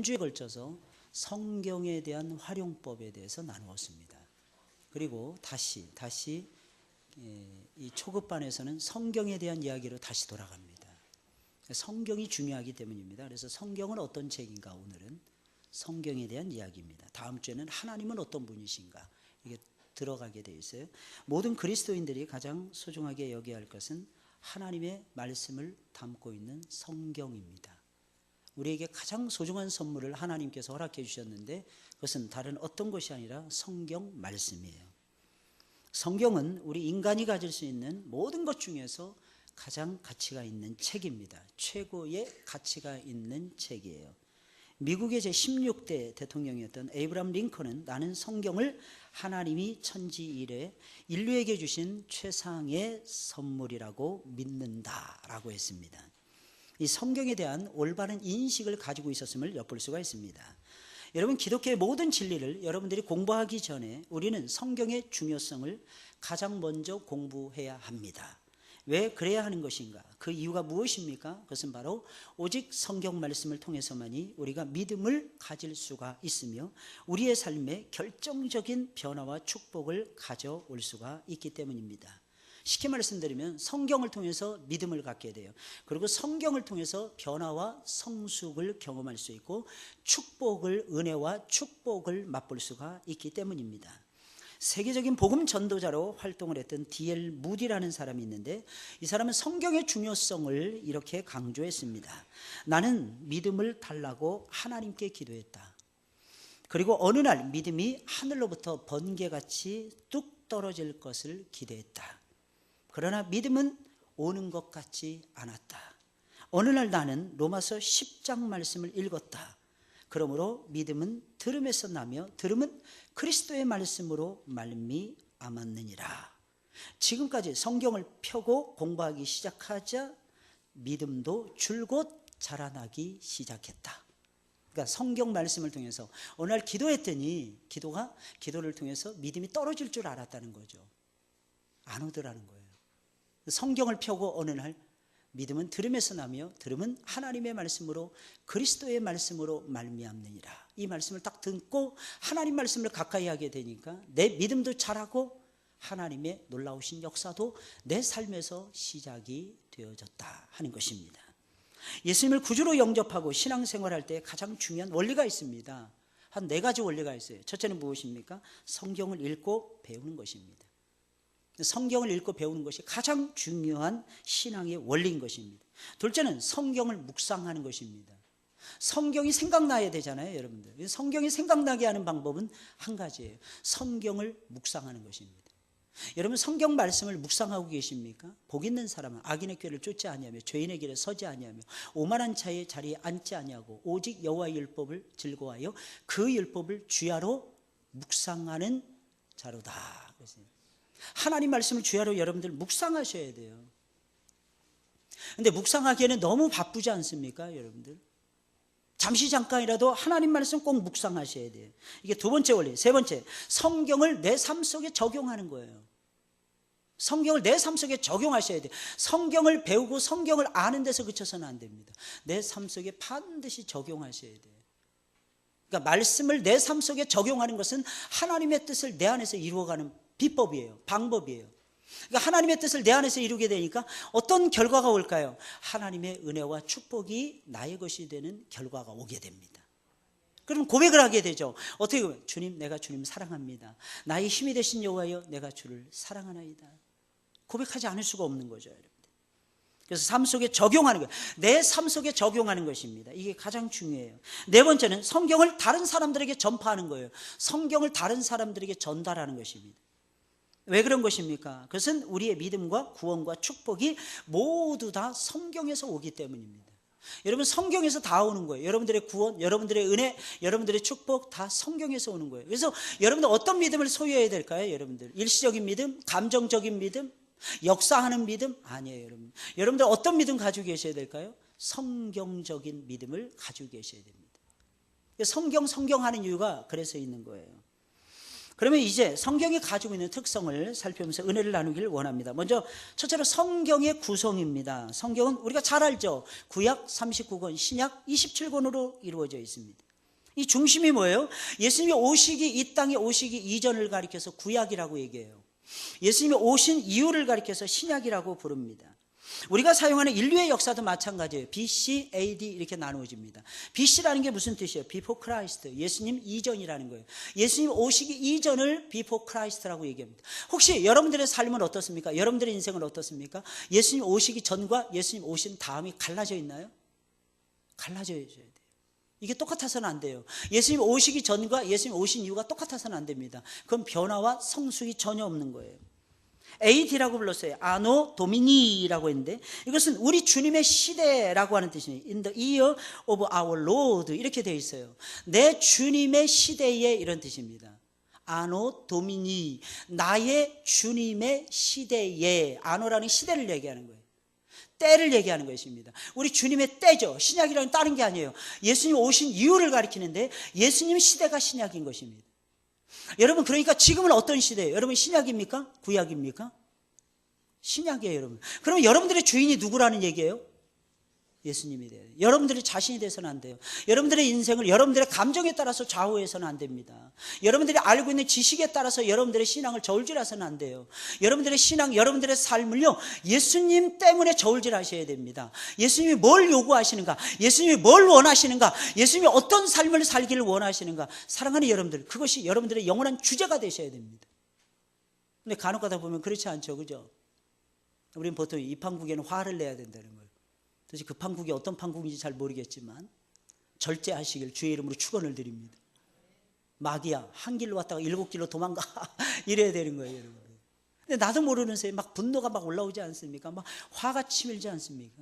주에 걸쳐서 성경에 대한 활용법에 대해서 나누었습니다. 그리고 다시 이 초급반에서는 성경에 대한 이야기로 다시 돌아갑니다. 성경이 중요하기 때문입니다. 그래서 성경은 어떤 책인가, 오늘은 성경에 대한 이야기입니다. 다음 주에는 하나님은 어떤 분이신가, 이게 들어가게 되어 있어요. 모든 그리스도인들이 가장 소중하게 여겨야 할 것은 하나님의 말씀을 담고 있는 성경입니다. 우리에게 가장 소중한 선물을 하나님께서 허락해 주셨는데 그것은 다른 어떤 것이 아니라 성경 말씀이에요. 성경은 우리 인간이 가질 수 있는 모든 것 중에서 가장 가치가 있는 책입니다. 최고의 가치가 있는 책이에요. 미국의 제16대 대통령이었던 에이브람 링컨은 나는 성경을 하나님이 천지 이래 인류에게 주신 최상의 선물이라고 믿는다라고 했습니다. 이 성경에 대한 올바른 인식을 가지고 있었음을 엿볼 수가 있습니다. 여러분, 기독교의 모든 진리를 여러분들이 공부하기 전에 우리는 성경의 중요성을 가장 먼저 공부해야 합니다. 왜 그래야 하는 것인가? 그 이유가 무엇입니까? 그것은 바로 오직 성경 말씀을 통해서만이 우리가 믿음을 가질 수가 있으며 우리의 삶에 결정적인 변화와 축복을 가져올 수가 있기 때문입니다. 쉽게 말씀드리면 성경을 통해서 믿음을 갖게 돼요. 그리고 성경을 통해서 변화와 성숙을 경험할 수 있고 은혜와 축복을 맛볼 수가 있기 때문입니다. 세계적인 복음 전도자로 활동을 했던 D.L. 무디라는 사람이 있는데 이 사람은 성경의 중요성을 이렇게 강조했습니다. 나는 믿음을 달라고 하나님께 기도했다. 그리고 어느 날 믿음이 하늘로부터 번개같이 뚝 떨어질 것을 기대했다. 그러나 믿음은 오는 것 같지 않았다. 어느 날 나는 로마서 10장 말씀을 읽었다. 그러므로 믿음은 들음에서 나며 들음은 그리스도의 말씀으로 말미암았느니라. 지금까지 성경을 펴고 공부하기 시작하자 믿음도 줄곧 자라나기 시작했다. 그러니까 성경 말씀을 통해서 어느 날 기도했더니 기도를 통해서 믿음이 떨어질 줄 알았다는 거죠. 안 오더라는 거예요. 성경을 펴고 어느 날 믿음은 들음에서 나며 들음은 하나님의 말씀으로 그리스도의 말씀으로 말미암느니라. 이 말씀을 딱 듣고 하나님 말씀을 가까이 하게 되니까 내 믿음도 자라고 하나님의 놀라우신 역사도 내 삶에서 시작이 되어졌다 하는 것입니다. 예수님을 구주로 영접하고 신앙생활할 때 가장 중요한 원리가 있습니다. 한 4가지 원리가 있어요. 첫째는 무엇입니까? 성경을 읽고 배우는 것입니다. 성경을 읽고 배우는 것이 가장 중요한 신앙의 원리인 것입니다. 둘째는 성경을 묵상하는 것입니다. 성경이 생각나야 되잖아요, 여러분들. 성경이 생각나게 하는 방법은 한 가지예요. 성경을 묵상하는 것입니다. 여러분, 성경 말씀을 묵상하고 계십니까? 복 있는 사람은 악인의 꾀를 쫓지 아니하며 죄인의 길에 서지 아니하며 오만한 자의 자리에 앉지 아니하고 오직 여호와의 율법을 즐거워하여 그 율법을 주야로 묵상하는 자로다. 하나님 말씀을 주야로 여러분들 묵상하셔야 돼요. 근데 묵상하기에는 너무 바쁘지 않습니까, 여러분들? 잠깐이라도 하나님 말씀 꼭 묵상하셔야 돼요. 이게 2번째 원리. 3번째, 성경을 내 삶 속에 적용하는 거예요. 성경을 내 삶 속에 적용하셔야 돼요. 성경을 배우고 성경을 아는 데서 그쳐서는 안 됩니다. 내 삶 속에 반드시 적용하셔야 돼요. 그러니까 말씀을 내 삶 속에 적용하는 것은 하나님의 뜻을 내 안에서 이루어가는 비법이에요. 방법이에요. 그러니까 하나님의 뜻을 내 안에서 이루게 되니까 어떤 결과가 올까요? 하나님의 은혜와 축복이 나의 것이 되는 결과가 오게 됩니다. 그럼 고백을 하게 되죠. 어떻게 보면 주님, 내가 주님 사랑합니다. 나의 힘이 되신 여호와여, 내가 주를 사랑하나이다. 고백하지 않을 수가 없는 거죠, 여러분들. 그래서 삶 속에 적용하는 거예요. 내 삶 속에 적용하는 것입니다. 이게 가장 중요해요. 4번째는 성경을 다른 사람들에게 전파하는 거예요. 성경을 다른 사람들에게 전달하는 것입니다. 왜 그런 것입니까? 그것은 우리의 믿음과 구원과 축복이 모두 다 성경에서 오기 때문입니다. 여러분, 성경에서 다 오는 거예요. 여러분들의 구원, 여러분들의 은혜, 여러분들의 축복 다 성경에서 오는 거예요. 그래서 여러분들 어떤 믿음을 소유해야 될까요? 여러분들 일시적인 믿음, 감정적인 믿음, 역사하는 믿음? 아니에요, 여러분. 여러분들 어떤 믿음 가지고 계셔야 될까요? 성경적인 믿음을 가지고 계셔야 됩니다. 성경 하는 이유가 그래서 있는 거예요. 그러면 이제 성경이 가지고 있는 특성을 살펴보면서 은혜를 나누기를 원합니다. 먼저 첫째로 성경의 구성입니다. 성경은 우리가 잘 알죠. 구약 39권, 신약 27권으로 이루어져 있습니다. 이 중심이 뭐예요? 예수님이 오시기, 이 땅에 오시기 이전을 가리켜서 구약이라고 얘기해요. 예수님이 오신 이유를 가리켜서 신약이라고 부릅니다. 우리가 사용하는 인류의 역사도 마찬가지예요. BC, AD 이렇게 나누어집니다. BC라는 게 무슨 뜻이에요? Before Christ, 예수님 이전이라는 거예요. 예수님 오시기 이전을 Before Christ라고 얘기합니다. 혹시 여러분들의 삶은 어떻습니까? 여러분들의 인생은 어떻습니까? 예수님 오시기 전과 예수님 오신 다음이 갈라져 있나요? 갈라져 있어야 돼요. 이게 똑같아서는 안 돼요. 예수님 오시기 전과 예수님 오신 이유가 똑같아서는 안 됩니다. 그건 변화와 성숙이 전혀 없는 거예요. AD라고 불렀어요. 아노 도미니라고 했는데 이것은 우리 주님의 시대라고 하는 뜻이에요. In the year of our Lord 이렇게 되어 있어요. 내 주님의 시대에 이런 뜻입니다. 아노 도미니, 나의 주님의 시대에. 아노라는 시대를 얘기하는 거예요. 때를 얘기하는 것입니다. 우리 주님의 때죠. 신약이라는 다른 게 아니에요. 예수님 오신 이유를 가리키는데 예수님 시대가 신약인 것입니다. 여러분, 그러니까 지금은 어떤 시대예요? 여러분, 신약입니까? 구약입니까? 신약이에요, 여러분. 그러면 여러분들의 주인이 누구라는 얘기예요? 예수님이 돼요. 여러분들이 자신이 돼서는 안 돼요. 여러분들의 인생을 여러분들의 감정에 따라서 좌우해서는 안 됩니다. 여러분들이 알고 있는 지식에 따라서 여러분들의 신앙을 저울질해서는 안 돼요. 여러분들의 신앙, 여러분들의 삶을요, 예수님 때문에 저울질하셔야 됩니다. 예수님이 뭘 요구하시는가? 예수님이 뭘 원하시는가? 예수님이 어떤 삶을 살기를 원하시는가? 사랑하는 여러분들, 그것이 여러분들의 영원한 주제가 되셔야 됩니다. 근데 간혹 가다 보면 그렇지 않죠, 그죠? 우리는 보통 이 판국에는 화를 내야 된다는 거예요. 도대체 그 판국이 어떤 판국인지 잘 모르겠지만 절제하시길 주의 이름으로 축원을 드립니다. 마귀야, 한 길로 왔다가 7길로 도망가 이래야 되는 거예요, 여러분. 근데 나도 모르는 새에 막 분노가 막 올라오지 않습니까? 막 화가 치밀지 않습니까?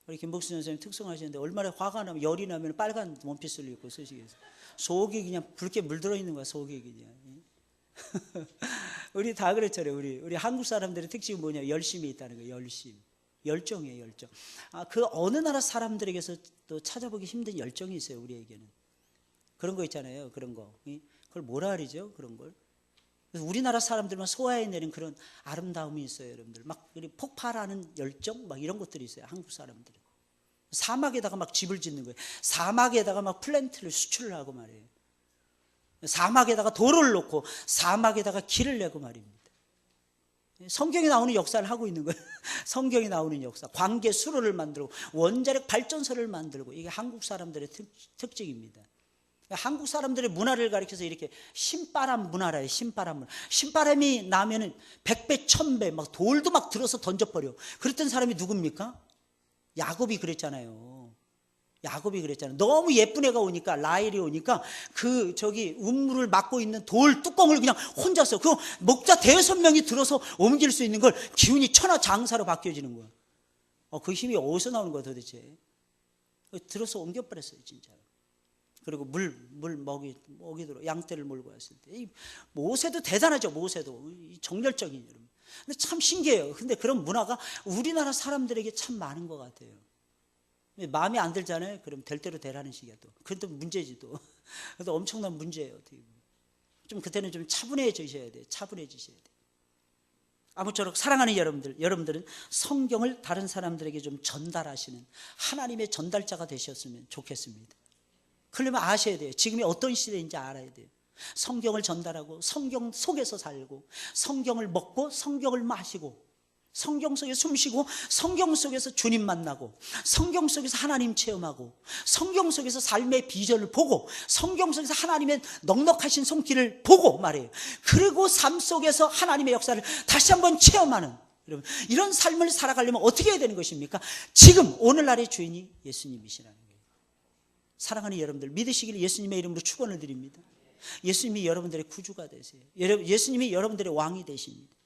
우리 김복수 선생님 특성하시는데 얼마나 화가 나면, 열이 나면 빨간 원피스를 입고 쓰시겠어요. 속이 그냥 붉게 물들어 있는 거야, 속이 그냥. 우리 다 그렇잖아요. 우리 한국 사람들의 특징이 뭐냐? 열심이 있다는 거예요. 열심. 열정이에요, 열정. 그 어느 나라 사람들에게서 또 찾아보기 힘든 열정이 있어요, 우리에게는. 그런 거 있잖아요, 그런 거. 그걸 뭐라 그러죠, 그런 걸. 그래서 우리나라 사람들만 소화해내는 그런 아름다움이 있어요, 여러분들. 막 폭발하는 열정, 막 이런 것들이 있어요, 한국 사람들은. 사막에다가 막 집을 짓는 거예요. 사막에다가 막 플랜트를 수출을 하고 말이에요. 사막에다가 도로를 놓고 사막에다가 길을 내고 말입니다. 성경에 나오는 역사를 하고 있는 거예요. 성경에 나오는 역사. 관계 수로를 만들고 원자력 발전소를 만들고, 이게 한국 사람들의 특징입니다. 한국 사람들의 문화를 가리켜서 이렇게 신바람 문화라요. 신바람 문화. 신바람이 나면은 100배, 1000배 막 돌도 막 들어서 던져버려. 그랬던 사람이 누굽니까? 야곱이 그랬잖아요. 야곱이 그랬잖아요. 너무 예쁜 애가 오니까, 라헬이 오니까 운물을 막고 있는 돌 뚜껑을 그냥 혼자서, 그 목자 5명이 들어서 옮길 수 있는 걸 기운이 천하장사로 바뀌어지는 거야. 그 힘이 어디서 나오는 거야 도대체? 들어서 옮겨버렸어요, 진짜. 그리고 먹이도록 양떼를 몰고 왔을 때. 이 모세도 대단하죠, 모세도. 정열적인 여러분. 근데 참 신기해요. 근데 그런 문화가 우리나라 사람들에게 참 많은 것 같아요. 마음에 안 들잖아요. 그럼 될 대로 되라는 식이야 또. 그것도 문제지 또. 그래서 엄청난 문제예요. 좀 그때는 좀 차분해지셔야 돼요. 차분해지셔야 돼요. 아무쪼록 사랑하는 여러분들은 성경을 다른 사람들에게 좀 전달하시는 하나님의 전달자가 되셨으면 좋겠습니다. 그러면 아셔야 돼요. 지금이 어떤 시대인지 알아야 돼요. 성경을 전달하고 성경 속에서 살고 성경을 먹고 성경을 마시고 성경 속에 숨쉬고 성경 속에서 주님 만나고 성경 속에서 하나님 체험하고 성경 속에서 삶의 비전을 보고 성경 속에서 하나님의 넉넉하신 손길을 보고 말이에요. 그리고 삶 속에서 하나님의 역사를 다시 한번 체험하는, 여러분, 이런 삶을 살아가려면 어떻게 해야 되는 것입니까? 지금 오늘날의 주인이 예수님이시라는 거예요. 사랑하는 여러분들, 믿으시기를 예수님의 이름으로 축원을 드립니다. 예수님이 여러분들의 구주가 되세요. 예수님이 여러분들의 왕이 되십니다.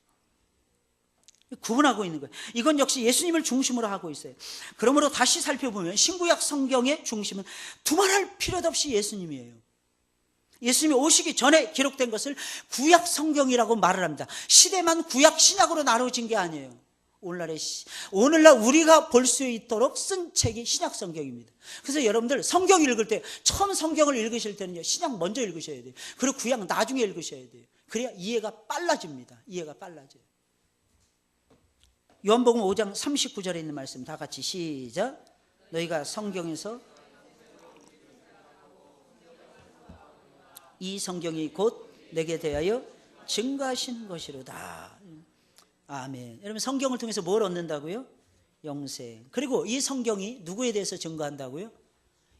구분하고 있는 거예요. 이건 역시 예수님을 중심으로 하고 있어요. 그러므로 다시 살펴보면 신구약 성경의 중심은 두말할 필요도 없이 예수님이에요. 예수님이 오시기 전에 기록된 것을 구약 성경이라고 말을 합니다. 시대만 구약 신약으로 나눠진 게 아니에요. 오늘날 우리가 볼 수 있도록 쓴 책이 신약 성경입니다. 그래서 여러분들 성경 읽을 때, 처음 성경을 읽으실 때는요, 신약 먼저 읽으셔야 돼요. 그리고 구약 나중에 읽으셔야 돼요. 그래야 이해가 빨라집니다. 이해가 빨라져요. 요한복음 5장 39절에 있는 말씀 다 같이 시작. 너희가 성경에서 이 성경이 곧 내게 대하여 증거하시는 것이로다. 아멘. 여러분, 성경을 통해서 뭘 얻는다고요? 영생. 그리고 이 성경이 누구에 대해서 증거한다고요?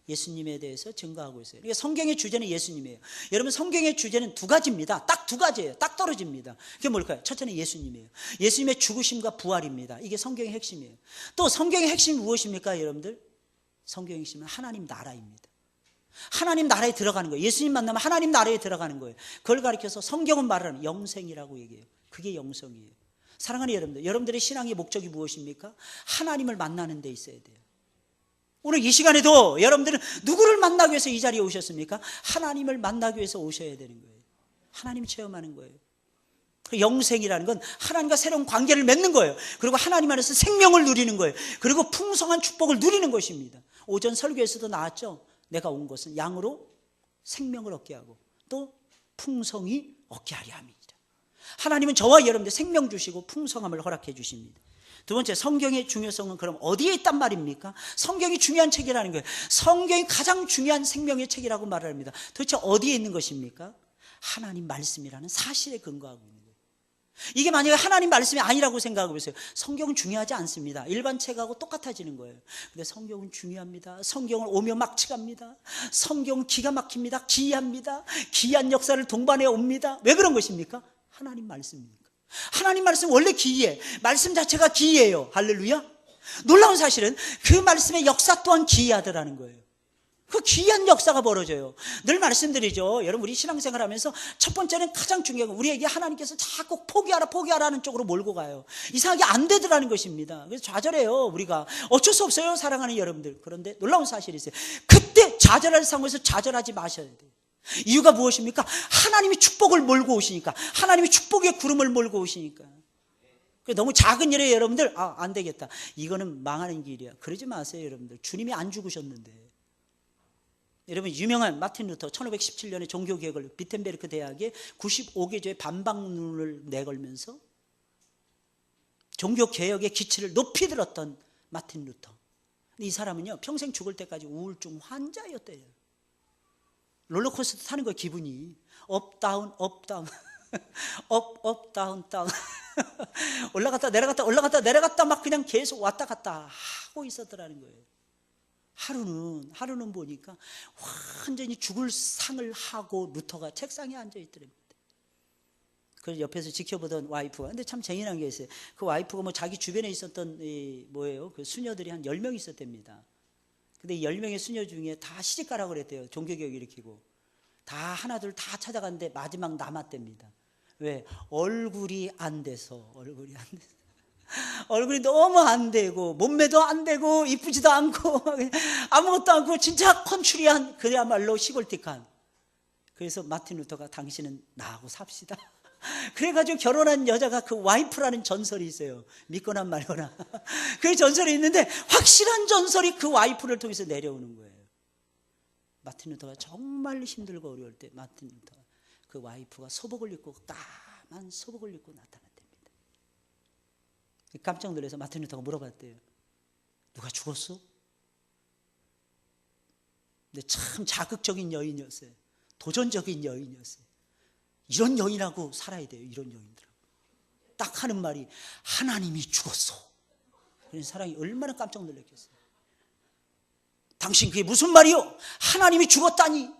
예수님에 대해서 증거하고 있어요. 그러니까 성경의 주제는 예수님이에요. 여러분, 성경의 주제는 두 가지입니다. 딱 두 가지예요. 딱 떨어집니다. 그게 뭘까요? 첫째는 예수님이에요. 예수님의 죽으심과 부활입니다. 이게 성경의 핵심이에요. 또 성경의 핵심이 무엇입니까, 여러분들? 성경의 핵심은 하나님 나라입니다. 하나님 나라에 들어가는 거예요. 예수님 만나면 하나님 나라에 들어가는 거예요. 그걸 가리켜서 성경은 말하는 영생이라고 얘기해요. 그게 영성이에요. 사랑하는 여러분들, 여러분들의 신앙의 목적이 무엇입니까? 하나님을 만나는 데 있어야 돼요. 오늘 이 시간에도 여러분들은 누구를 만나기 위해서 이 자리에 오셨습니까? 하나님을 만나기 위해서 오셔야 되는 거예요. 하나님 체험하는 거예요. 영생이라는 건 하나님과 새로운 관계를 맺는 거예요. 그리고 하나님 안에서 생명을 누리는 거예요. 그리고 풍성한 축복을 누리는 것입니다. 오전 설교에서도 나왔죠. 내가 온 것은 양으로 생명을 얻게 하고 또 풍성히 얻게 하려 함이니라. 하나님은 저와 여러분들 생명 주시고 풍성함을 허락해 주십니다. 두 번째, 성경의 중요성은 그럼 어디에 있단 말입니까? 성경이 중요한 책이라는 거예요. 성경이 가장 중요한 생명의 책이라고 말을 합니다. 도대체 어디에 있는 것입니까? 하나님 말씀이라는 사실에 근거하고 있는 거예요. 이게 만약에 하나님 말씀이 아니라고 생각하고 있어요. 성경은 중요하지 않습니다. 일반 책하고 똑같아지는 거예요. 근데 성경은 중요합니다. 성경을 오며 막치갑니다. 성경은 기가 막힙니다. 기이합니다. 기이한 역사를 동반해 옵니다. 왜 그런 것입니까? 하나님 말씀입니다. 하나님 말씀 원래 기이해. 말씀 자체가 기이해요. 할렐루야. 놀라운 사실은 그 말씀의 역사 또한 기이하더라는 거예요. 그 기이한 역사가 벌어져요. 늘 말씀드리죠. 여러분, 우리 신앙생활 하면서 첫 번째는 가장 중요한 건 우리에게 하나님께서 자꾸 포기하라는 쪽으로 몰고 가요. 이상하게 안 되더라는 것입니다. 그래서 좌절해요. 우리가 어쩔 수 없어요, 사랑하는 여러분들. 그런데 놀라운 사실이 있어요. 그때 좌절할 상황에서 좌절하지 마셔야 돼요. 이유가 무엇입니까? 하나님이 축복을 몰고 오시니까. 하나님이 축복의 구름을 몰고 오시니까. 너무 작은 일에 여러분들 안 되겠다, 이거는 망하는 길이야, 그러지 마세요. 여러분들, 주님이 안 죽으셨는데. 여러분, 유명한 마틴 루터 1517년에 종교개혁을 비텐베르크 대학에 95개조의 반박론을 내걸면서 종교개혁의 기치를 높이 들었던 마틴 루터. 이 사람은요, 평생 죽을 때까지 우울증 환자였대요. 롤러코스터 타는 거예요. 기분이 업 다운 업 다운 업 다운 다운 올라갔다 내려갔다 올라갔다 내려갔다 막 그냥 계속 왔다 갔다 하고 있었더라는 거예요. 하루는 보니까 완전히 죽을 상을 하고 루터가 책상에 앉아 있더랍니다. 그래서 옆에서 지켜보던 와이프가, 근데 참 재미난 게 있어요. 그 와이프가 뭐 자기 주변에 있었던 그 수녀들이 한 10명 있었답니다. 근데 이 10명의 수녀 중에 다 시집가라고 그랬대요. 종교개혁 일으키고 다 하나둘 다 찾아갔는데 마지막 남았답니다. 왜? 얼굴이 안 돼서. 얼굴이 너무 안 되고 몸매도 안 되고 이쁘지도 않고 아무것도 않고 진짜 컨츄리한, 그야말로 시골틱한. 그래서 마틴 루터가 당신은 나하고 삽시다. 그래가지고 결혼한 여자가 그 와이프라는 전설이 있어요. 믿거나 말거나. 그 전설이 있는데 확실한 전설이 그 와이프를 통해서 내려오는 거예요. 마틴 루터가 정말 힘들고 어려울 때 마틴 루터가 그 와이프가 소복을 입고, 까만 소복을 입고 나타났답니다. 깜짝 놀라서 마틴 루터가 물어봤대요. 누가 죽었어? 근데 참 자극적인 여인이었어요. 도전적인 여인이었어요. 이런 여인하고 살아야 돼요. 이런 여인들하고. 딱 하는 말이 하나님이 죽었어. 그런 사람이 얼마나 깜짝 놀랐겠어요. 당신 그게 무슨 말이요? 하나님이 죽었다니.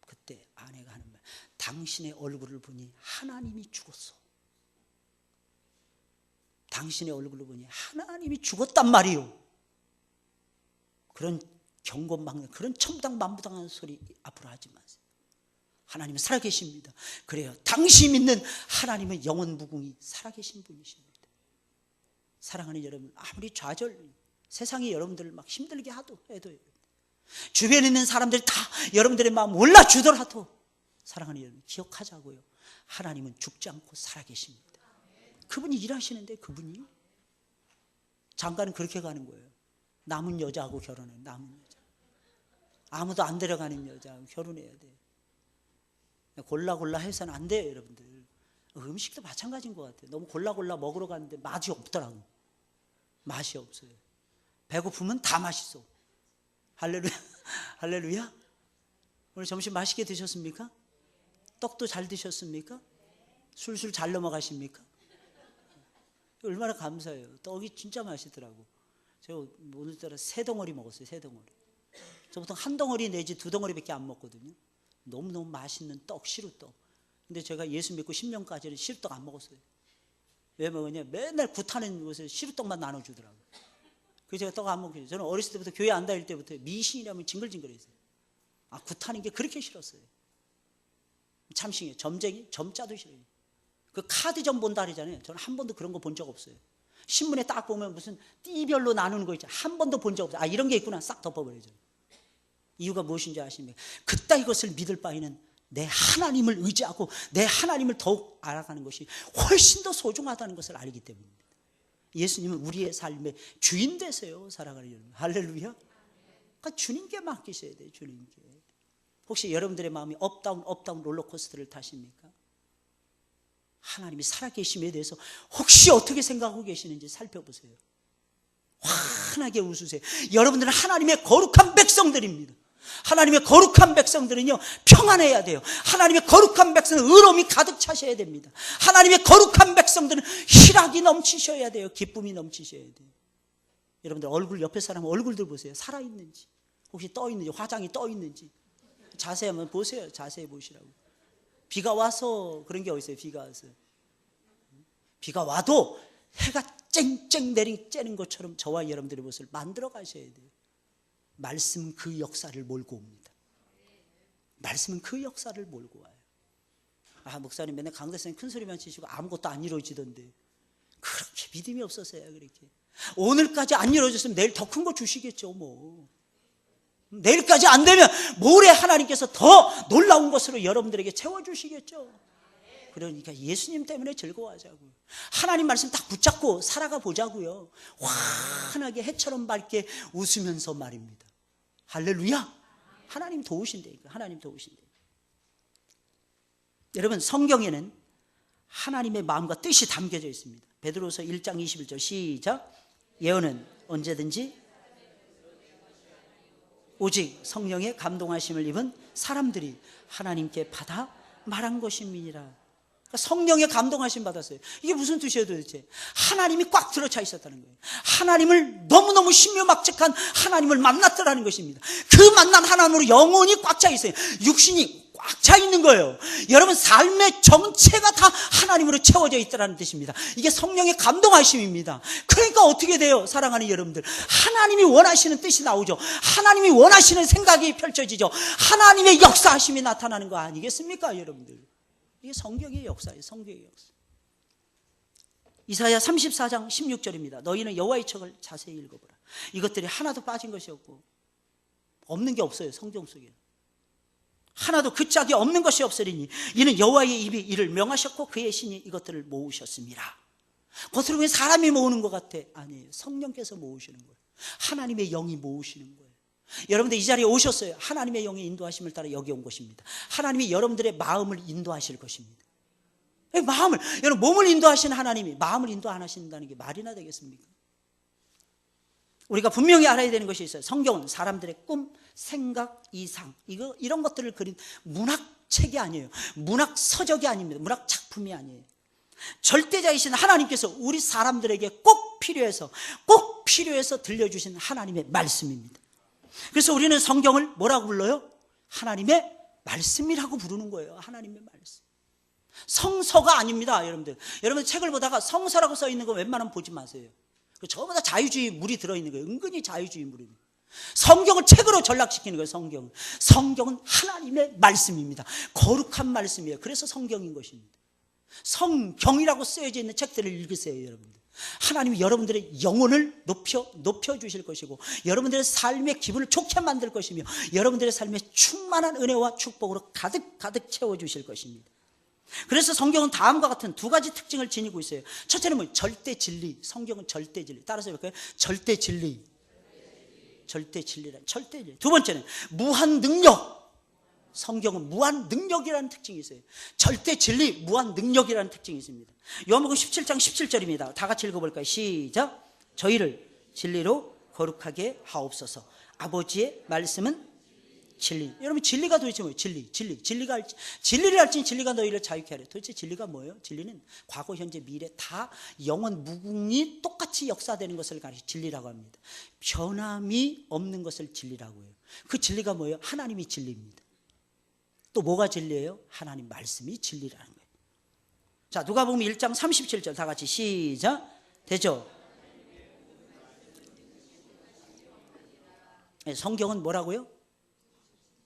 그때 아내가 하는 말, 당신의 얼굴을 보니 하나님이 죽었어. 당신의 얼굴을 보니 하나님이 죽었단 말이요. 그런 경건망론, 그런 천부당만부당한 소리 앞으로 하지 마세요. 하나님은 살아계십니다. 그래요. 당신이 믿는 하나님은 영원무궁히 살아계신 분이십니다. 사랑하는 여러분, 아무리 좌절, 세상이 여러분들을 막 힘들게 해도 주변에 있는 사람들이 다 여러분들의 마음 몰라주더라도 사랑하는 여러분, 기억하자고요. 하나님은 죽지 않고 살아계십니다. 그분이 일하시는데, 그분이 장가는 그렇게 가는 거예요. 남은 여자하고 결혼해. 남은 여자, 아무도 안 데려가는 여자하고 결혼해야 돼. 골라 해서는 안 돼요. 여러분들, 음식도 마찬가지인 것 같아요. 너무 골라 먹으러 가는데 맛이 없더라고. 맛이 없어요. 배고프면 다 맛있어. 할렐루야. 할렐루야. 오늘 점심 맛있게 드셨습니까? 떡도 잘 드셨습니까? 술술 잘 넘어가십니까? 얼마나 감사해요. 떡이 진짜 맛있더라고. 제가 오늘따라 3덩어리 먹었어요. 3덩어리. 저 보통 1덩어리 내지 2덩어리밖에 안 먹거든요. 너무너무 맛있는 떡, 시루떡. 근데 제가 예수 믿고 10년까지는 시루떡 안 먹었어요. 왜 먹었냐? 맨날 굿하는 곳에 시루떡만 나눠주더라고요. 그래서 제가 떡 안 먹겠어요. 저는 어렸을 때부터 교회 안 다닐 때부터 미신이라면 징글징글했어요. 굿하는 게 그렇게 싫었어요. 참신해요. 점쟁이, 점자도 싫어요. 그 카드점 본다 그러잖아요. 저는 한 번도 그런 거 본 적 없어요. 신문에 딱 보면 무슨 띠별로 나누는 거 있잖아요. 한 번도 본 적 없어요. 이런 게 있구나. 싹 덮어버려요. 이유가 무엇인지 아십니까? 그따 이것을 믿을 바에는 내 하나님을 의지하고 내 하나님을 더욱 알아가는 것이 훨씬 더 소중하다는 것을 알기 때문입니다. 예수님은 우리의 삶의 주인 되세요. 살아가는 여러분. 할렐루야. 그러니까 주님께 맡기셔야 돼요. 주님께. 혹시 여러분들의 마음이 업다운 롤러코스터를 타십니까? 하나님이 살아계심에 대해서 혹시 어떻게 생각하고 계시는지 살펴보세요. 환하게 웃으세요. 여러분들은 하나님의 거룩한 백성들입니다. 하나님의 거룩한 백성들은요, 평안해야 돼요. 하나님의 거룩한 백성은 의로움이 가득 차셔야 됩니다. 하나님의 거룩한 백성들은 희락이 넘치셔야 돼요. 기쁨이 넘치셔야 돼요. 여러분들 얼굴, 옆에 사람 얼굴들 보세요. 살아있는지, 혹시 떠있는지, 화장이 떠있는지 자세히 한번 보세요. 자세히 보시라고. 비가 와서 그런 게 어딨어요? 비가 와서. 비가 와도 해가 쨍쨍 쬐는 것처럼 저와 여러분들의 모습을 만들어 가셔야 돼요. 말씀은 그 역사를 몰고 옵니다. 말씀은 그 역사를 몰고 와요. 목사님 맨날 강대상에 큰 소리만 치시고 아무것도 안 이루어지던데. 그렇게 믿음이 없었어요. 그렇게. 오늘까지 안 이루어졌으면 내일 더 큰 거 주시겠죠. 뭐. 내일까지 안 되면 모레 하나님께서 더 놀라운 것으로 여러분들에게 채워주시겠죠. 그러니까 예수님 때문에 즐거워하자고요. 하나님 말씀 딱 붙잡고 살아가 보자고요. 환하게 해처럼 밝게 웃으면서 말입니다. 할렐루야. 하나님 도우신다니까. 하나님 도우신다니까. 여러분, 성경에는 하나님의 마음과 뜻이 담겨져 있습니다. 베드로서 1장 21절 시작. 예언은 언제든지 오직 성령의 감동하심을 입은 사람들이 하나님께 받아 말한 것임이니라. 성령의 감동하심 받았어요. 이게 무슨 뜻이에요 도대체? 하나님이 꽉 들어차 있었다는 거예요. 하나님을 너무너무 신묘막측한 하나님을 만났더라는 것입니다. 그 만난 하나님으로 영혼이 꽉 차 있어요. 육신이 꽉 차 있는 거예요. 여러분 삶의 정체가 다 하나님으로 채워져 있다는 뜻입니다. 이게 성령의 감동하심입니다. 그러니까 어떻게 돼요? 사랑하는 여러분들, 하나님이 원하시는 뜻이 나오죠. 하나님이 원하시는 생각이 펼쳐지죠. 하나님의 역사하심이 나타나는 거 아니겠습니까 여러분들? 이게 성경의 역사예요. 성경의 역사. 이사야 34장 16절입니다. 너희는 여호와의 책을 자세히 읽어보라. 이것들이 하나도 빠진 것이 없고 없는 게 없어요. 성경 속에 하나도 그 짝이 없는 것이 없으리니 이는 여호와의 입이 이를 명하셨고 그의 신이 이것들을 모으셨습니다. 겉으로 보면 사람이 모으는 것 같아. 아니에요. 성령께서 모으시는 거예요. 하나님의 영이 모으시는 거예요. 여러분들 이 자리에 오셨어요. 하나님의 영의 인도하심을 따라 여기 온 것입니다. 하나님이 여러분들의 마음을 인도하실 것입니다. 마음을, 여러분 몸을 인도하시는 하나님이 마음을 인도 안 하신다는 게 말이나 되겠습니까? 우리가 분명히 알아야 되는 것이 있어요. 성경은 사람들의 꿈, 생각, 이상, 이런 것들을 그린 문학책이 아니에요. 문학 서적이 아닙니다. 문학 작품이 아니에요. 절대자이신 하나님께서 우리 사람들에게 꼭 필요해서 들려주신 하나님의 말씀입니다. 그래서 우리는 성경을 뭐라고 불러요? 하나님의 말씀이라고 부르는 거예요. 하나님의 말씀. 성서가 아닙니다. 여러분들 책을 보다가 성서라고 써 있는 거 웬만하면 보지 마세요. 저보다 자유주의 물이 들어있는 거예요. 은근히 자유주의 물입니다. 성경을 책으로 전락시키는 거예요. 성경은 하나님의 말씀입니다. 거룩한 말씀이에요. 그래서 성경인 것입니다. 성경이라고 쓰여져 있는 책들을 읽으세요. 여러분들 하나님이 여러분들의 영혼을 높여주실 것이고 여러분들의 삶의 기분을 좋게 만들 것이며 여러분들의 삶에 충만한 은혜와 축복으로 가득 채워주실 것입니다. 그래서 성경은 다음과 같은 두 가지 특징을 지니고 있어요. 첫째는 뭐 절대 진리. 성경은 절대 진리. 따라서 해볼까요? 절대 진리. 절대 진리란 절대 진리. 두 번째는 무한 능력. 성경은 무한 능력이라는 특징이 있어요. 절대 진리, 무한 능력이라는 특징이 있습니다. 요한복음 17장 17절입니다. 다 같이 읽어볼까요? 시작. 저희를 진리로 거룩하게 하옵소서. 아버지의 말씀은 진리. 여러분 진리가 도대체 뭐예요? 진리를 알지 진리가 너희를 자유케 하려. 도대체 진리가 뭐예요? 진리는 과거, 현재, 미래 다 영원 무궁이 똑같이 역사되는 것을 가리켜 진리라고 합니다. 변함이 없는 것을 진리라고 해요. 그 진리가 뭐예요? 하나님이 진리입니다. 또 뭐가 진리예요? 하나님 말씀이 진리라는 거예요. 자, 누가복음 1장 37절 다 같이 시작. 되죠? 성경은 뭐라고요?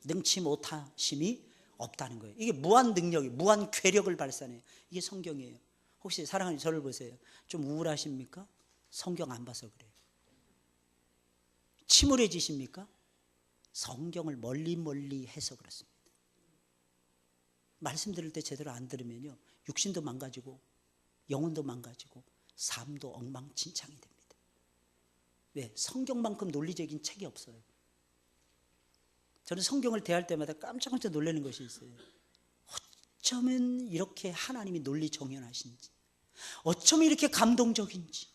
능치 못하심이 없다는 거예요. 이게 무한 능력이, 무한 괴력을 발산해요. 이게 성경이에요. 혹시 사랑하는 저를 보세요. 좀 우울하십니까? 성경 안 봐서 그래요. 침울해지십니까? 성경을 멀리 해서 그렇습니다. 말씀 들을 때 제대로 안 들으면요, 육신도 망가지고 영혼도 망가지고 삶도 엉망진창이 됩니다. 왜? 성경만큼 논리적인 책이 없어요. 저는 성경을 대할 때마다 깜짝깜짝 놀라는 것이 있어요. 어쩌면 이렇게 하나님이 논리 정연하신지, 어쩌면 이렇게 감동적인지,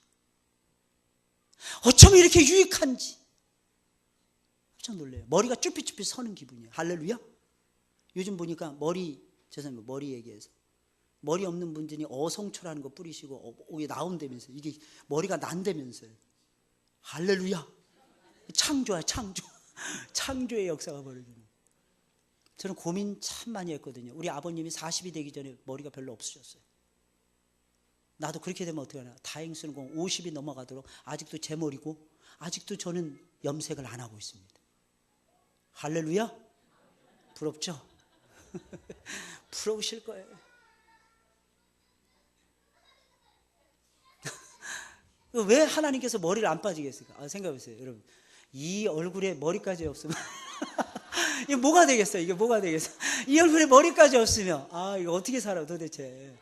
어쩌면 이렇게 유익한지 깜짝 놀라요. 머리가 쭈삣쭈삣 서는 기분이에요. 할렐루야. 요즘 보니까 죄송합니다, 머리 얘기해서 머리 없는 분들이 어성초라는 거 뿌리시고 이게 나온다면서, 이게 머리가 난다면서요. 할렐루야. 창조야, 창조. 창조의 역사가 벌어지는. 저는 고민 참 많이 했거든요. 우리 아버님이 40이 되기 전에 머리가 별로 없으셨어요. 나도 그렇게 되면 어떡하나. 다행스러운 건 50이 넘어가도록 아직도 제 머리고, 아직도 저는 염색을 안 하고 있습니다. 할렐루야. 부럽죠? 부러우실 거예요. 왜 하나님께서 머리를 안 빠지겠습니까? 생각해보세요, 여러분. 이 얼굴에 머리까지 없으면 이게 뭐가 되겠어요? 이게 뭐가 되겠어? 이 얼굴에 머리까지 없으면 이거 어떻게 살아 도대체?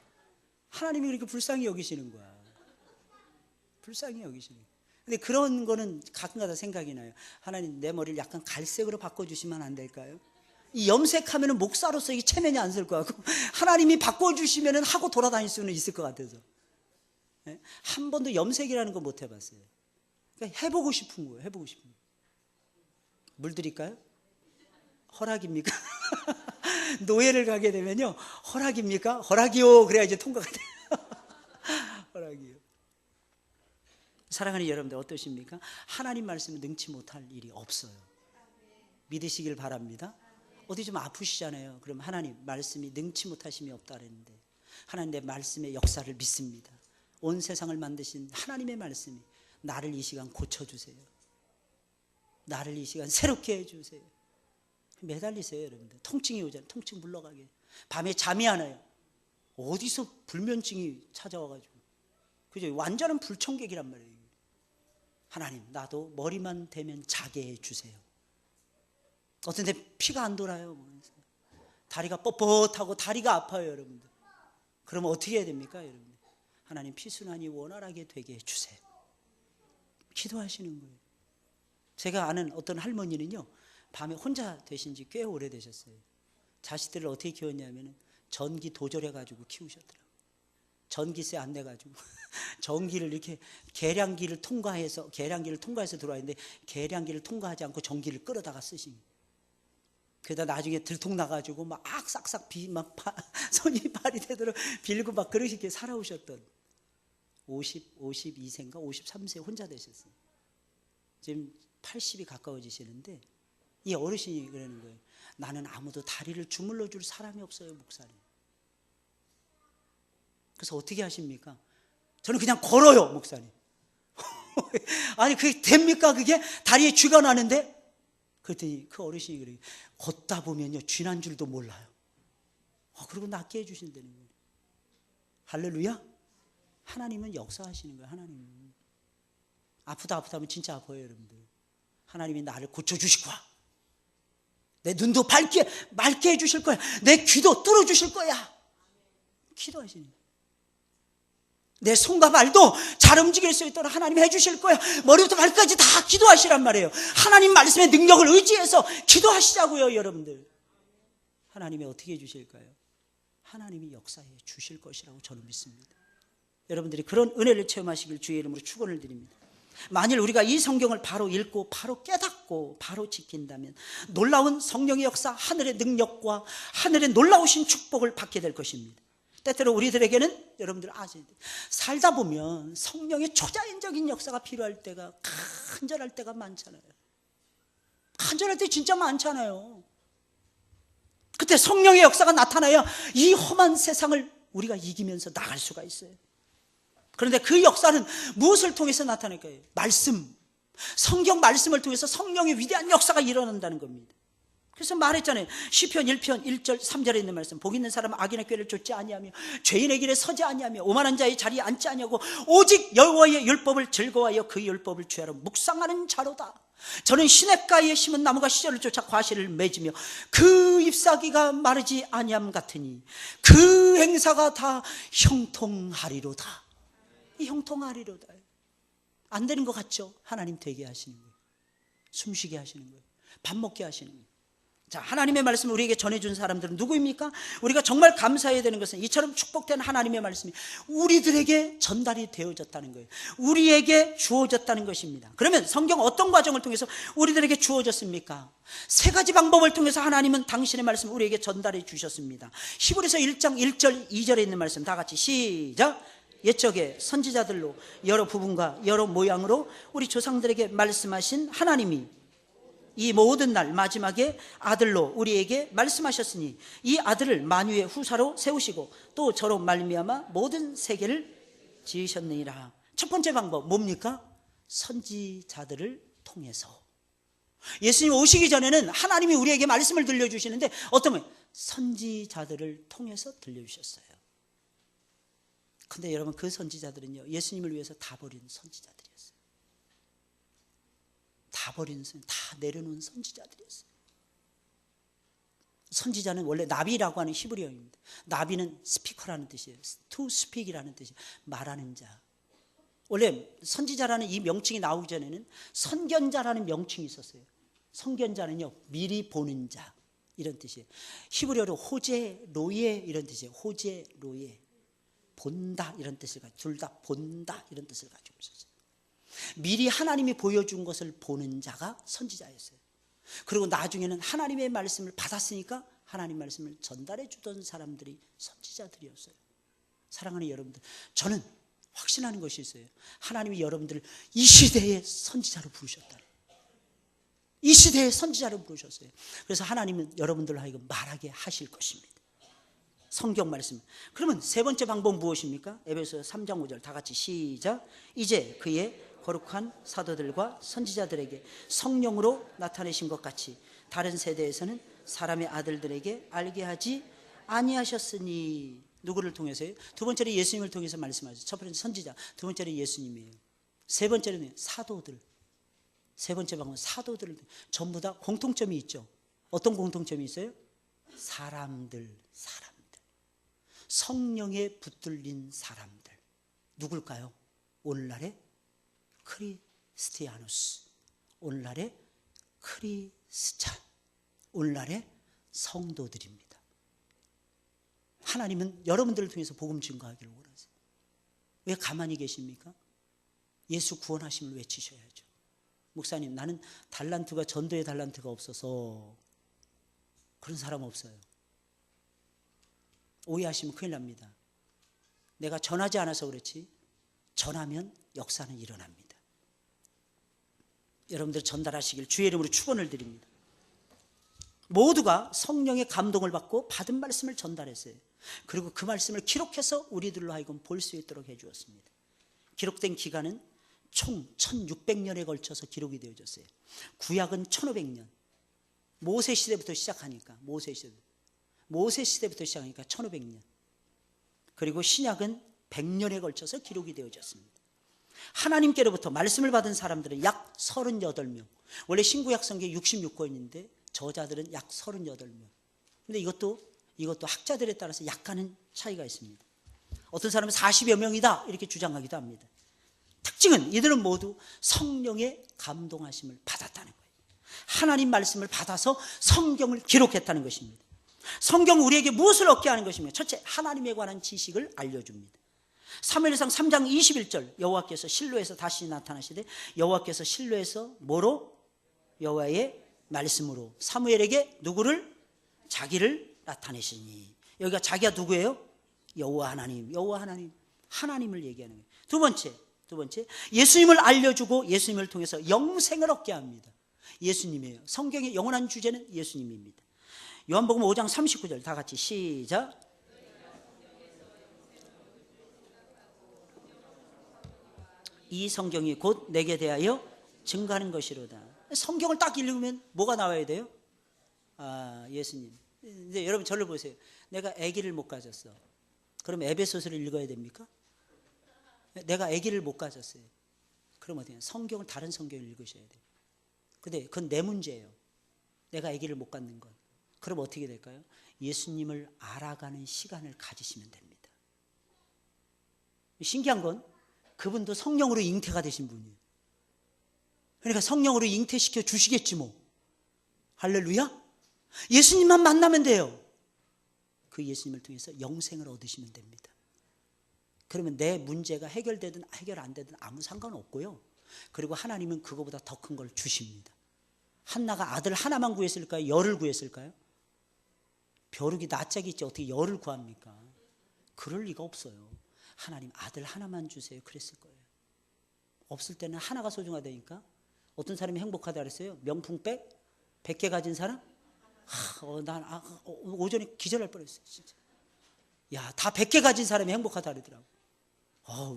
하나님이 그렇게 불쌍히 여기시는 거야. 불쌍히 여기시는 거야. 근데 그런 거는 가끔가다 생각이 나요. 하나님, 내 머리를 약간 갈색으로 바꿔주시면 안 될까요? 이 염색하면 목사로서 이게 체면이 안 쓸 것 같고, 하나님이 바꿔주시면 하고 돌아다닐 수는 있을 것 같아서. 한 번도 염색이라는 거 못 해봤어요. 그러니까 해보고 싶은 거예요. 해보고 싶은 거예요. 물 드릴까요? 허락입니까? 노예를 가게 되면요, 허락입니까? 허락이요. 그래야 이제 통과가 돼요. 허락이요. 사랑하는 여러분들 어떠십니까? 하나님 말씀을 능치 못할 일이 없어요. 믿으시길 바랍니다. 어디 좀 아프시잖아요. 그럼 하나님 말씀이 능치 못하심이 없다 그랬는데, 하나님 내 말씀의 역사를 믿습니다. 온 세상을 만드신 하나님의 말씀이 나를 이 시간 고쳐주세요. 나를 이 시간 새롭게 해주세요. 매달리세요, 여러분들. 통증이 오잖아요. 통증 물러가게. 밤에 잠이 안 와요. 어디서 불면증이 찾아와가지고. 그죠? 완전한 불청객이란 말이에요. 하나님, 나도 머리만 대면 자게 해주세요. 어떤 데 피가 안 돌아요. 다리가 뻣뻣하고 다리가 아파요, 여러분들. 그러면 어떻게 해야 됩니까, 여러분들? 하나님, 피순환이 원활하게 되게 해주세요. 기도하시는 거예요. 제가 아는 어떤 할머니는요, 밤에 혼자 되신 지 꽤 오래되셨어요. 자식들을 어떻게 키웠냐면 전기 도절해가지고 키우셨더라고요. 전기세 안 내가지고 전기를 이렇게 계량기를 통과해서 들어왔는데, 계량기를 통과하지 않고 전기를 끌어다가 쓰신. 그러다 나중에 들통 나가지고 막 싹싹 손이 발이 되도록 빌고 막 그렇게 살아오셨던 52세인가 53세 혼자 되셨어요. 지금 80이 가까워지시는데, 이 어르신이 그러는 거예요. 나는 아무도 다리를 주물러 줄 사람이 없어요, 목사님. 그래서 어떻게 하십니까? 저는 그냥 걸어요, 목사님. 아니, 그게 됩니까? 그게 다리에 쥐가 나는데? 그랬더니 그 어르신이 그래요. 걷다 보면요, 쥐 난 줄도 몰라요. 그리고 낫게 해주신다는 거예요. 할렐루야. 하나님은 역사하시는 거예요. 하나님은. 아프다면 진짜 아파요, 여러분들. 하나님이 나를 고쳐주실 거야. 내 눈도 맑게 해주실 거야. 내 귀도 뚫어주실 거야. 기도하시는 거예요. 내 손과 발도 잘 움직일 수 있도록 하나님 해주실 거야. 머리부터 발까지 다 기도하시란 말이에요. 하나님 말씀의 능력을 의지해서 기도하시자고요, 여러분들. 하나님이 어떻게 해주실까요? 하나님이 역사해 주실 것이라고 저는 믿습니다. 여러분들이 그런 은혜를 체험하시길 주의 이름으로 축원을 드립니다. 만일 우리가 이 성경을 바로 읽고 바로 깨닫고 바로 지킨다면 놀라운 성령의 역사, 하늘의 능력과 하늘의 놀라우신 축복을 받게 될 것입니다. 때때로 우리들에게는 여러분들 아셔야 돼요. 살다 보면 성령의 초자연적인 역사가 필요할 때가, 간절할 때가 많잖아요. 간절할 때 진짜 많잖아요. 그때 성령의 역사가 나타나야 이 험한 세상을 우리가 이기면서 나갈 수가 있어요. 그런데 그 역사는 무엇을 통해서 나타날 거예요? 말씀, 성경 말씀을 통해서 성령의 위대한 역사가 일어난다는 겁니다. 그래서 말했잖아요. 시편 1편 1절 3절에 있는 말씀, 복 있는 사람은 악인의 꾀를 좇지 아니하며 죄인의 길에 서지 아니하며 오만한 자의 자리에 앉지 아니하고 오직 여호와의 율법을 즐거워하여 그 율법을 주야로 묵상하는 자로다. 저는 시냇가에 심은 나무가 시절을 쫓아 과실을 맺으며 그 잎사귀가 마르지 아니함 같으니 그 행사가 다 형통하리로다. 이 형통하리로다. 안 되는 것 같죠? 하나님 되게 하시는 거예요. 숨쉬게 하시는 거예요. 밥 먹게 하시는 거예요. 자, 하나님의 말씀을 우리에게 전해준 사람들은 누구입니까? 우리가 정말 감사해야 되는 것은 이처럼 축복된 하나님의 말씀이 우리들에게 전달이 되어졌다는 거예요. 우리에게 주어졌다는 것입니다. 그러면 성경 어떤 과정을 통해서 우리들에게 주어졌습니까? 세 가지 방법을 통해서 하나님은 당신의 말씀을 우리에게 전달해 주셨습니다. 히브리서 1장 1절 2절에 있는 말씀 다 같이 시작. 옛적에 선지자들로 여러 부분과 여러 모양으로 우리 조상들에게 말씀하신 하나님이 이 모든 날 마지막에 아들로 우리에게 말씀하셨으니 이 아들을 만유의 후사로 세우시고 또 저로 말미암아 모든 세계를 지으셨느니라. 첫 번째 방법 뭡니까? 선지자들을 통해서. 예수님 오시기 전에는 하나님이 우리에게 말씀을 들려주시는데 어떤 거예요? 선지자들을 통해서 들려주셨어요. 근데 여러분, 그 선지자들은요, 예수님을 위해서 다 버린 선지자들이었어요. 다 버린, 다 내려놓은 선지자들이었어요. 선지자는 원래 나비라고 하는 히브리어입니다. 나비는 스피커라는 뜻이에요. to speak이라는 뜻이에요. 말하는 자. 원래 선지자라는 이 명칭이 나오기 전에는 선견자라는 명칭이 있었어요. 선견자는요, 미리 보는 자 이런 뜻이에요. 히브리어로 호제 로예 이런 뜻이에요. 호제 로예. 본다 이런 뜻을 가지고, 둘 다 본다 이런 뜻을 가지고 있었어요. 미리 하나님이 보여준 것을 보는 자가 선지자였어요. 그리고 나중에는 하나님의 말씀을 받았으니까 하나님 말씀을 전달해 주던 사람들이 선지자들이었어요. 사랑하는 여러분들, 저는 확신하는 것이 있어요. 하나님이 여러분들을 이 시대의 선지자로 부르셨다. 이 시대의 선지자로 부르셨어요. 그래서 하나님은 여러분들로 하여금 말하게 하실 것입니다. 성경 말씀. 그러면 세 번째 방법 무엇입니까? 에베소서 3장 5절 다 같이 시작. 이제 그의 거룩한 사도들과 선지자들에게 성령으로 나타내신 것 같이 다른 세대에서는 사람의 아들들에게 알게 하지 아니하셨으니. 누구를 통해서요? 두 번째로 예수님을 통해서 말씀하셨어요. 첫 번째 선지자, 두 번째로 예수님이에요. 세 번째는 사도들. 세 번째 방법은 사도들을 전부 다 공통점이 있죠. 어떤 공통점이 있어요? 사람들. 성령에 붙들린 사람들. 누굴까요? 오늘날의 크리스티아누스, 오늘날의 크리스찬, 오늘날의 성도들입니다. 하나님은 여러분들을 통해서 복음 증거하기를 원하세요. 왜 가만히 계십니까? 예수 구원하심을 외치셔야죠. 목사님, 나는 달란트가, 전도의 달란트가 없어서. 그런 사람 없어요. 오해하시면 큰일 납니다. 내가 전하지 않아서 그렇지 전하면 역사는 일어납니다. 여러분들 전달하시길 주의 이름으로 축원을 드립니다. 모두가 성령의 감동을 받고 받은 말씀을 전달했어요. 그리고 그 말씀을 기록해서 우리들로 하여금 볼 수 있도록 해주었습니다. 기록된 기간은 총 1600년에 걸쳐서 기록이 되어졌어요. 구약은 1500년, 모세 시대부터 시작하니까 모세 시대부터 시작하니까 1500년. 그리고 신약은 100년에 걸쳐서 기록이 되어졌습니다. 하나님께로부터 말씀을 받은 사람들은 약 38명. 원래 신구약 성경 66권인데 저자들은 약 38명. 근데 이것도 학자들에 따라서 약간은 차이가 있습니다. 어떤 사람은 40여 명이다 이렇게 주장하기도 합니다. 특징은 이들은 모두 성령의 감동하심을 받았다는 거예요. 하나님 말씀을 받아서 성경을 기록했다는 것입니다. 성경은 우리에게 무엇을 얻게 하는 것입니까? 첫째, 하나님에 관한 지식을 알려줍니다. 사무엘상 3장 21절 여호와께서 실로에서 다시 나타나시되 여호와께서 실로에서 뭐로? 여호와의 말씀으로 사무엘에게 누구를? 자기를 나타내시니. 여기가 자기가 누구예요? 여호와 하나님. 여호와 하나님. 하나님을 얘기하는 거예요. 두 번째 예수님을 알려주고 예수님을 통해서 영생을 얻게 합니다. 예수님이에요. 성경의 영원한 주제는 예수님입니다. 요한복음 5장 39절 다 같이 시작. 이 성경이 곧 내게 대하여 증거하는 것이로다. 성경을 딱 읽으면 뭐가 나와야 돼요? 아, 예수님. 근데 여러분 저를 보세요. 내가 아기를 못 가졌어. 그럼 에베소서를 읽어야 됩니까? 내가 아기를 못 가졌어요. 그럼 어때요? 성경을 다른 성경을 읽으셔야 돼요. 근데 그건 내 문제예요. 내가 아기를 못 갖는 건. 그럼 어떻게 될까요? 예수님을 알아가는 시간을 가지시면 됩니다. 신기한 건 그분도 성령으로 잉태가 되신 분이에요. 그러니까 성령으로 잉태시켜 주시겠지 뭐. 할렐루야. 예수님만 만나면 돼요. 그 예수님을 통해서 영생을 얻으시면 됩니다. 그러면 내 문제가 해결되든 해결 안 되든 아무 상관없고요. 그리고 하나님은 그거보다 더 큰 걸 주십니다. 한나가 아들 하나만 구했을까요? 열을 구했을까요? 벼룩이 낯짝이 있지 어떻게 열을 구합니까? 그럴 리가 없어요. 하나님 아들 하나만 주세요. 그랬을 거예요. 없을 때는 하나가 소중하다니까. 어떤 사람이 행복하다 그랬어요? 명품백 100개 가진 사람? 난 오전에 기절할 뻔했어요. 진짜. 야, 다 100개 가진 사람이 행복하다 그러더라고.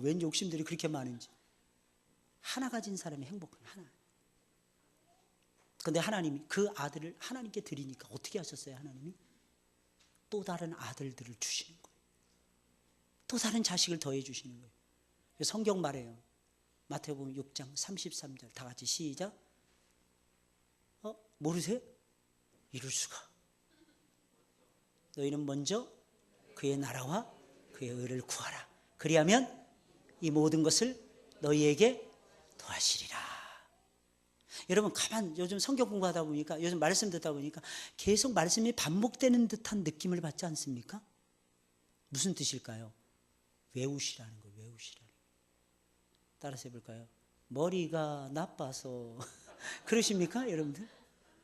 왠 욕심들이 그렇게 많은지. 하나 가진 사람이 행복한 하나. 근데 하나님이 그 아들을 하나님께 드리니까 어떻게 하셨어요? 하나님이 또 다른 아들들을 주시는 거예요. 또 다른 자식을 더해 주시는 거예요. 성경 말해요. 마태복음 6장 33절 다 같이 시작. 모르세요? 이룰 수가. 너희는 먼저 그의 나라와 그의 의를 구하라. 그리하면 이 모든 것을 너희에게 더하시리라. 여러분 가만 요즘 성경 공부하다 보니까 요즘 말씀 듣다 보니까 계속 말씀이 반복되는 듯한 느낌을 받지 않습니까? 무슨 뜻일까요? 외우시라는 거예요. 외우시라는 거예요. 따라서 해볼까요? 머리가 나빠서 그러십니까 여러분들?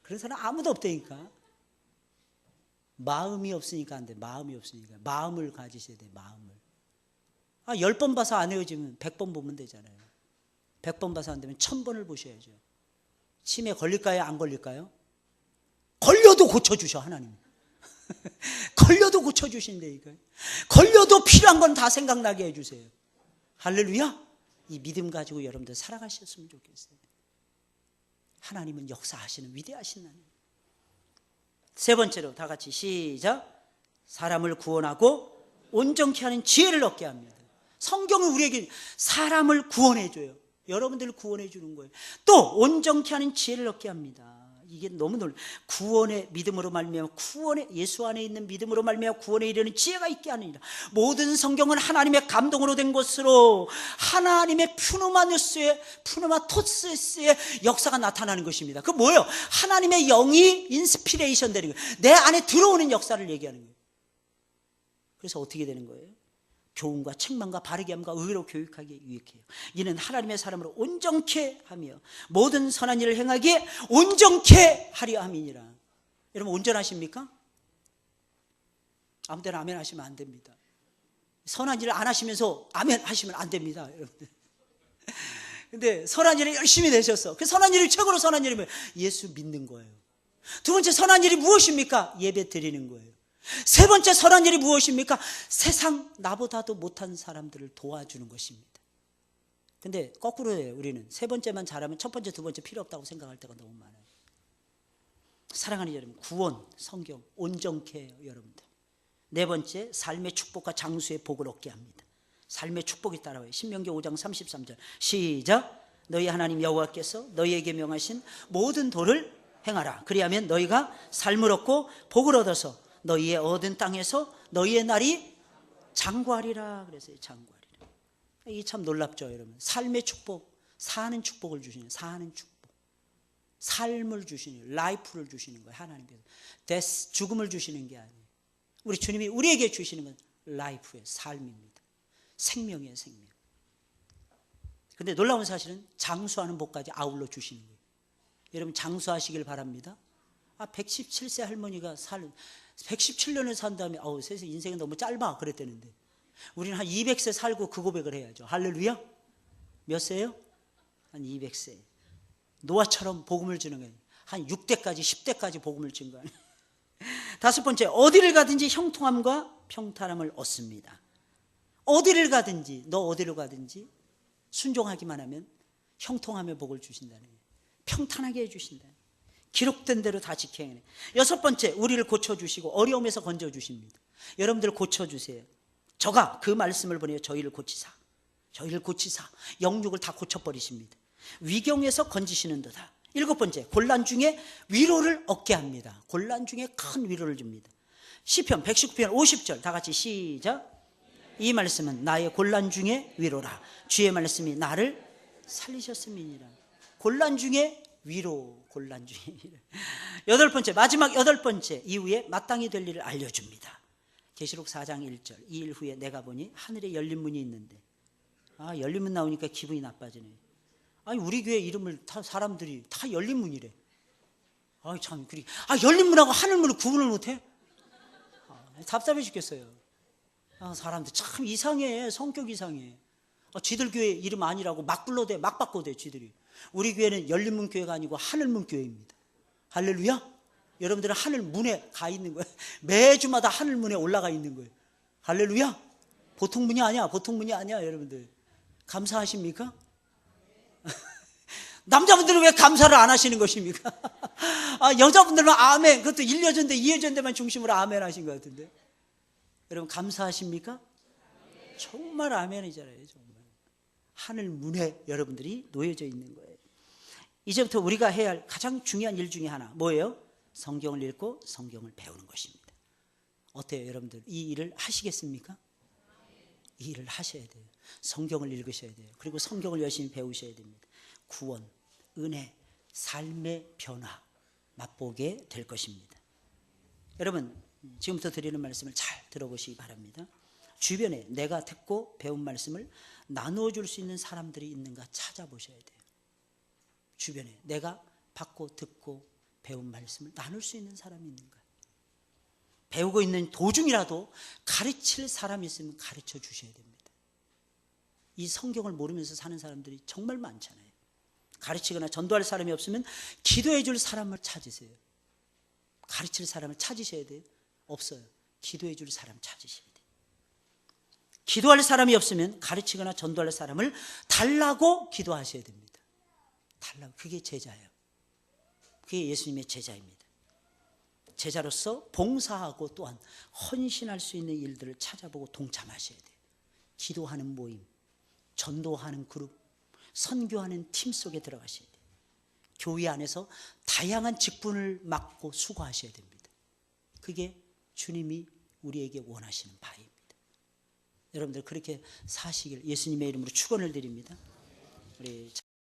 그런 사람 아무도 없다니까. 마음이 없으니까 안 돼. 마음이 없으니까. 마음을 가지셔야 돼. 마음을. 10번 봐서 안 헤어지면 100번 보면 되잖아요. 100번 봐서 안 되면 1000번을 보셔야죠. 치매 걸릴까요? 안 걸릴까요? 걸려도 고쳐주셔 하나님. 걸려도 고쳐주신다니까요. 걸려도 필요한 건 다 생각나게 해주세요. 할렐루야. 이 믿음 가지고 여러분들 살아가셨으면 좋겠어요. 하나님은 역사하시는 위대하신 하나님. 세 번째로 다 같이 시작. 사람을 구원하고 온전케 하는 지혜를 얻게 합니다. 성경은 우리에게 사람을 구원해줘요. 여러분들을 구원해주는 거예요. 또 온전케 하는 지혜를 얻게 합니다. 이게 너무 구원의 믿음으로 말미암아 구원의 예수 안에 있는 믿음으로 말미암아 구원에 이르는 지혜가 있게 하느니라. 모든 성경은 하나님의 감동으로 된 것으로 하나님의 푸누마토스의 역사가 나타나는 것입니다. 그 뭐예요? 하나님의 영이 인스피레이션 되는 거예요. 내 안에 들어오는 역사를 얘기하는 거예요. 그래서 어떻게 되는 거예요? 교훈과 책망과 바르게 함과 의로 교육하기 유익해요. 이는 하나님의 사람으로 온전케 하며 모든 선한 일을 행하기에 온전케 하려 함이니라. 여러분 온전하십니까? 아무 데나 아멘 하시면 안 됩니다. 선한 일을 안 하시면서 아멘 하시면 안 됩니다. 여러분들. 근데 선한 일을 열심히 내셨어. 그 선한 일이 최고로 선한 일이 뭐예요? 예수 믿는 거예요. 두 번째 선한 일이 무엇입니까? 예배 드리는 거예요. 세 번째 선한 일이 무엇입니까? 세상 나보다도 못한 사람들을 도와주는 것입니다. 근데 거꾸로 해요. 우리는 세 번째만 잘하면 첫 번째, 두 번째 필요 없다고 생각할 때가 너무 많아요. 사랑하는 여러분, 구원, 성경 온전케 해요. 여러분들. 네 번째, 삶의 축복과 장수의 복을 얻게 합니다. 삶의 축복이 따라와요. 신명기 5장 33절 시작. 너희 하나님 여호와께서 너희에게 명하신 모든 도를 행하라. 그리하면 너희가 삶을 얻고 복을 얻어서 너희의 얻은 땅에서 너희의 날이 장구하리라. 그래서 장구하리라. 이게 참 놀랍죠, 여러분. 삶의 축복, 사는 축복을 주시는, 사는 축복, 삶을 주시는, 라이프를 주시는 거예요. 하나님께서 데스, 죽음을 주시는 게 아니에요. 우리 주님이 우리에게 주시는 건 라이프의 삶입니다. 생명이에요, 생명. 근데 놀라운 사실은 장수하는 복까지 아울러 주시는 거예요. 여러분 장수하시길 바랍니다. 117세 할머니가 117년을 산 다음에 세상 인생은 너무 짧아 그랬다는데 우리는 한 200세 살고 그 고백을 해야죠. 할렐루야. 몇 세예요? 한 200세. 노아처럼 복음을 주는 거예요. 한 6대까지 10대까지 복음을 준 거예요. 다섯 번째, 어디를 가든지 형통함과 평탄함을 얻습니다. 어디를 가든지, 너 어디로 가든지 순종하기만 하면 형통함의 복을 주신다는 거예요. 평탄하게 해주신다. 기록된 대로 다 지켜야 해. 여섯 번째, 우리를 고쳐주시고 어려움에서 건져주십니다. 여러분들 고쳐주세요. 저가 그 말씀을 보내어 저희를 고치사 영육을 다 고쳐버리십니다. 위경에서 건지시는도다. 일곱 번째, 곤란 중에 위로를 얻게 합니다. 곤란 중에 큰 위로를 줍니다. 시편 119편 50절 다 같이 시작. 이 말씀은 나의 곤란 중에 위로라. 주의 말씀이 나를 살리셨음이니라. 곤란 중에 위로, 곤란 중에 위로. 여덟 번째, 마지막 여덟 번째, 이후에 마땅히 될 일을 알려줍니다. 계시록 4장 1절. 이 일 후에 내가 보니 하늘에 열린 문이 있는데, 열린 문 나오니까 기분이 나빠지네. 우리 교회 이름을 다 사람들이 다 열린 문이래. 참, 열린 문하고 하늘 문을 구분을 못해? 답답해 죽겠어요. 사람들 참 이상해. 성격 이상해. 쥐들 교회 이름 아니라고 막 불러대, 막 바꿔대, 쥐들이. 우리 교회는 열린 문 교회가 아니고 하늘문 교회입니다. 할렐루야. 여러분들은 하늘 문에 가 있는 거예요. 매주마다 하늘 문에 올라가 있는 거예요. 할렐루야. 보통 문이 아니야. 보통 문이 아니야. 여러분들 감사하십니까? 남자분들은 왜 감사를 안 하시는 것입니까? 여자분들은 아멘. 그것도 1여전대 2여전대만 중심으로 아멘 하신 것 같은데. 여러분 감사하십니까? 정말 아멘이잖아요. 정말. 하늘 문에 여러분들이 놓여져 있는 거예요. 이제부터 우리가 해야 할 가장 중요한 일 중에 하나 뭐예요? 성경을 읽고 성경을 배우는 것입니다. 어때요 여러분들? 이 일을 하시겠습니까? 이 일을 하셔야 돼요. 성경을 읽으셔야 돼요. 그리고 성경을 열심히 배우셔야 됩니다. 구원, 은혜, 삶의 변화 맛보게 될 것입니다. 여러분 지금부터 드리는 말씀을 잘 들어보시기 바랍니다. 주변에 내가 듣고 배운 말씀을 나누어 줄 수 있는 사람들이 있는가 찾아보셔야 돼요. 주변에 내가 받고 듣고 배운 말씀을 나눌 수 있는 사람이 있는가. 배우고 있는 도중이라도 가르칠 사람이 있으면 가르쳐 주셔야 됩니다. 이 성경을 모르면서 사는 사람들이 정말 많잖아요. 가르치거나 전도할 사람이 없으면 기도해 줄 사람을 찾으세요. 가르칠 사람을 찾으셔야 돼요. 없어요. 기도해 줄 사람 찾으셔야 돼요. 기도할 사람이 없으면 가르치거나 전도할 사람을 달라고 기도하셔야 됩니다. 달라고. 그게 제자예요. 그게 예수님의 제자입니다. 제자로서 봉사하고 또한 헌신할 수 있는 일들을 찾아보고 동참하셔야 돼요. 기도하는 모임, 전도하는 그룹, 선교하는 팀 속에 들어가셔야 돼요. 교회 안에서 다양한 직분을 맡고 수고하셔야 됩니다. 그게 주님이 우리에게 원하시는 바입니다. 여러분들 그렇게 사시길 예수님의 이름으로 축원을 드립니다. 우리